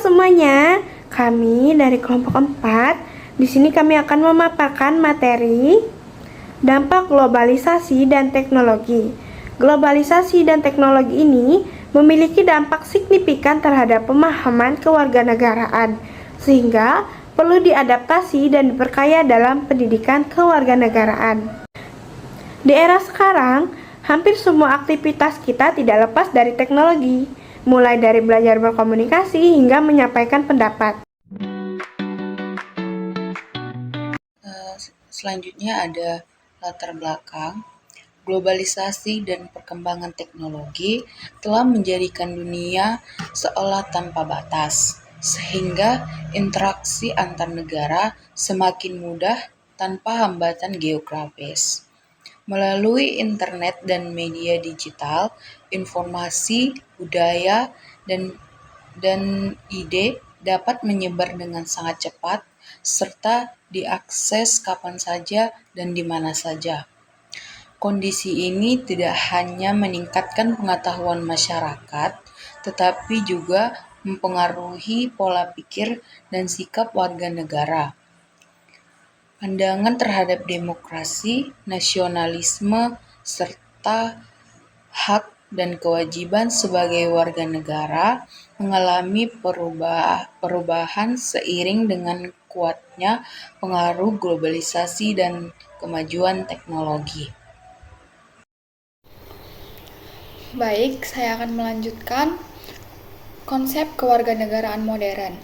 semuanya, kami dari kelompok 4. Di sini kami akan memaparkan materi dampak globalisasi dan teknologi. Globalisasi dan teknologi ini memiliki dampak signifikan terhadap pemahaman kewarganegaraan, sehingga perlu diadaptasi dan diperkaya dalam pendidikan kewarganegaraan. Di era sekarang, hampir semua aktivitas kita tidak lepas dari teknologi, mulai dari belajar berkomunikasi hingga menyampaikan pendapat. Selanjutnya ada latar belakang. Globalisasi dan perkembangan teknologi telah menjadikan dunia seolah tanpa batas, sehingga interaksi antar negara semakin mudah tanpa hambatan geografis. Melalui internet dan media digital, informasi, budaya, dan ide dapat menyebar dengan sangat cepat serta diakses kapan saja dan di mana saja. Kondisi ini tidak hanya meningkatkan pengetahuan masyarakat, tetapi juga mempengaruhi pola pikir dan sikap warga negara. Pandangan terhadap demokrasi, nasionalisme, serta hak dan kewajiban sebagai warga negara mengalami perubahan seiring dengan kuatnya pengaruh globalisasi dan kemajuan teknologi. Baik, saya akan melanjutkan konsep kewarganegaraan modern.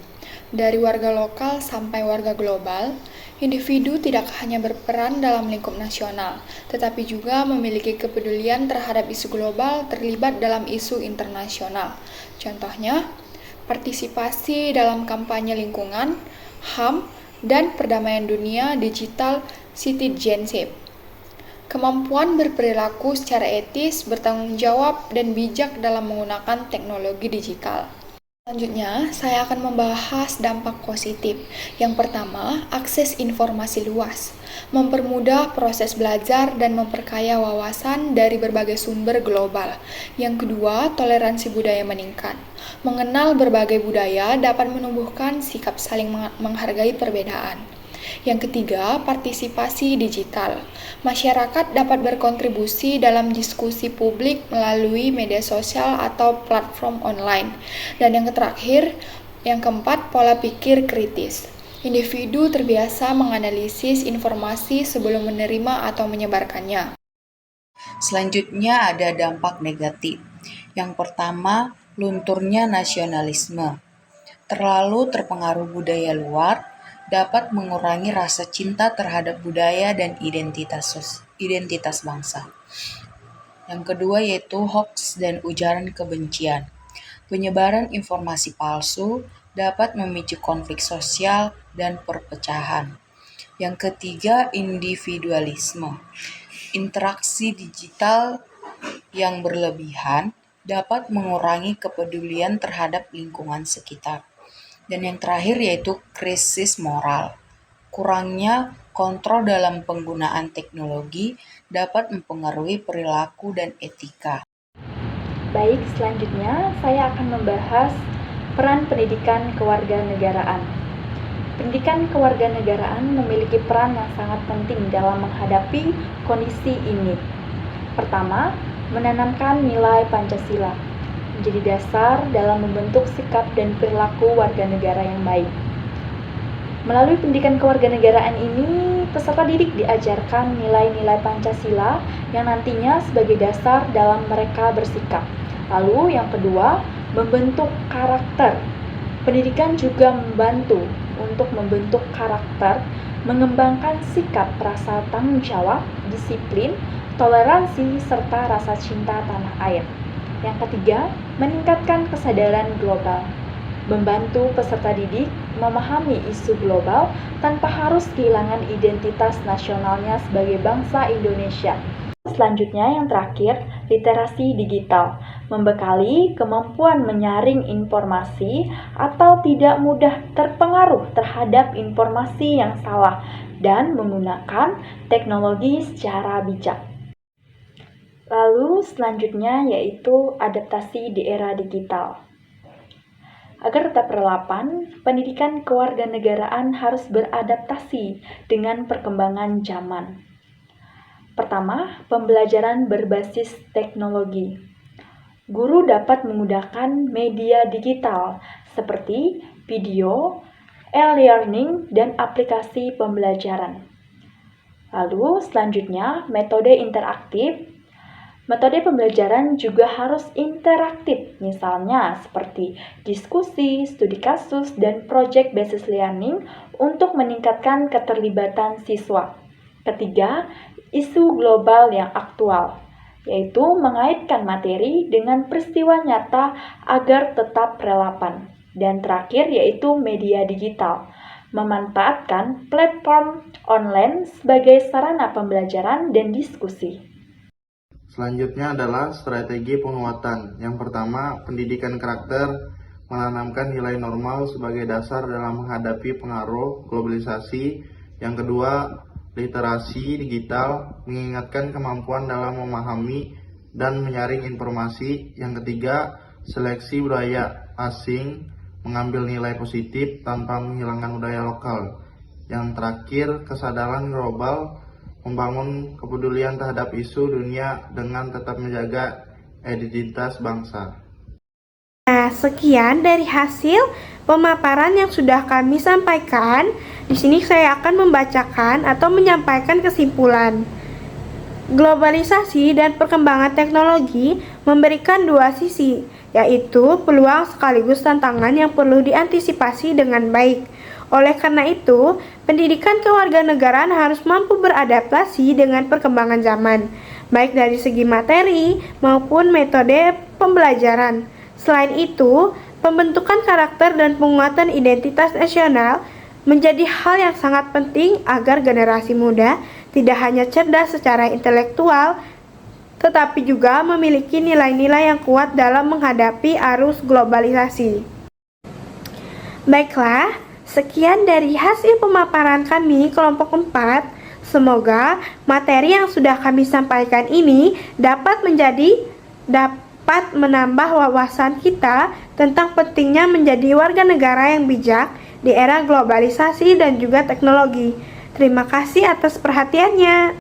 Dari warga lokal sampai warga global, individu tidak hanya berperan dalam lingkup nasional, tetapi juga memiliki kepedulian terhadap isu global terlibat dalam isu internasional. Contohnya, partisipasi dalam kampanye lingkungan, HAM, dan perdamaian dunia digital citizenship. Kemampuan berperilaku secara etis, bertanggung jawab, dan bijak dalam menggunakan teknologi digital. Selanjutnya, saya akan membahas dampak positif. Yang pertama, akses informasi luas, mempermudah proses belajar dan memperkaya wawasan dari berbagai sumber global. Yang kedua, toleransi budaya meningkat. Mengenal berbagai budaya dapat menumbuhkan sikap saling menghargai perbedaan. Yang ketiga, partisipasi digital. Masyarakat dapat berkontribusi dalam diskusi publik melalui media sosial atau platform online. Dan yang terakhir, yang keempat, pola pikir kritis. Individu terbiasa menganalisis informasi sebelum menerima atau menyebarkannya. Selanjutnya ada dampak negatif. Yang pertama, lunturnya nasionalisme. Terlalu terpengaruh budaya luar dapat mengurangi rasa cinta terhadap budaya dan identitas bangsa. Yang kedua yaitu hoax dan ujaran kebencian. Penyebaran informasi palsu dapat memicu konflik sosial dan perpecahan. Yang ketiga, individualisme. Interaksi digital yang berlebihan dapat mengurangi kepedulian terhadap lingkungan sekitar. Dan yang terakhir yaitu krisis moral. Kurangnya kontrol dalam penggunaan teknologi dapat mempengaruhi perilaku dan etika. Baik, selanjutnya saya akan membahas peran pendidikan kewarganegaraan. Pendidikan kewarganegaraan memiliki peran yang sangat penting dalam menghadapi kondisi ini. Pertama, menanamkan nilai Pancasila menjadi dasar dalam membentuk sikap dan perilaku warga negara yang baik. Melalui pendidikan kewarganegaraan ini, peserta didik diajarkan nilai-nilai Pancasila yang nantinya sebagai dasar dalam mereka bersikap. Lalu yang kedua, membentuk karakter. Pendidikan juga membantu untuk membentuk karakter, mengembangkan sikap rasa tanggung jawab, disiplin, toleransi, serta rasa cinta tanah air. Yang ketiga, meningkatkan kesadaran global. Membantu peserta didik memahami isu global tanpa harus kehilangan identitas nasionalnya sebagai bangsa Indonesia. Selanjutnya yang terakhir, literasi digital. Membekali kemampuan menyaring informasi atau tidak mudah terpengaruh terhadap informasi yang salah dan menggunakan teknologi secara bijak. Lalu selanjutnya yaitu adaptasi di era digital. Agar tetap relevan, pendidikan kewarganegaraan harus beradaptasi dengan perkembangan zaman. Pertama, pembelajaran berbasis teknologi. Guru dapat menggunakan media digital seperti video, e-learning, dan aplikasi pembelajaran. Lalu selanjutnya, metode interaktif. Metode pembelajaran juga harus interaktif, misalnya seperti diskusi, studi kasus, dan project based learning untuk meningkatkan keterlibatan siswa. Ketiga, isu global yang aktual, yaitu mengaitkan materi dengan peristiwa nyata agar tetap relevan. Dan terakhir yaitu media digital, memanfaatkan platform online sebagai sarana pembelajaran dan diskusi. Selanjutnya adalah strategi penguatan. Yang pertama, pendidikan karakter, menanamkan nilai normal sebagai dasar dalam menghadapi pengaruh globalisasi. Yang kedua, literasi digital, mengingatkan kemampuan dalam memahami dan menyaring informasi. Yang ketiga, seleksi budaya asing, mengambil nilai positif tanpa menghilangkan budaya lokal. Yang terakhir, kesadaran global, membangun kepedulian terhadap isu dunia dengan tetap menjaga identitas bangsa. Nah, sekian dari hasil pemaparan yang sudah kami sampaikan. Di sini saya akan membacakan atau menyampaikan kesimpulan. Globalisasi dan perkembangan teknologi memberikan dua sisi, yaitu peluang sekaligus tantangan yang perlu diantisipasi dengan baik. Oleh karena itu, pendidikan kewarganegaraan harus mampu beradaptasi dengan perkembangan zaman, baik dari segi materi maupun metode pembelajaran. Selain itu, pembentukan karakter dan penguatan identitas nasional menjadi hal yang sangat penting agar generasi muda tidak hanya cerdas secara intelektual, tetapi juga memiliki nilai-nilai yang kuat dalam menghadapi arus globalisasi. Baiklah, sekian dari hasil pemaparan kami kelompok 4. Semoga materi yang sudah kami sampaikan ini dapat menambah wawasan kita tentang pentingnya menjadi warga negara yang bijak di era globalisasi dan juga teknologi. Terima kasih atas perhatiannya.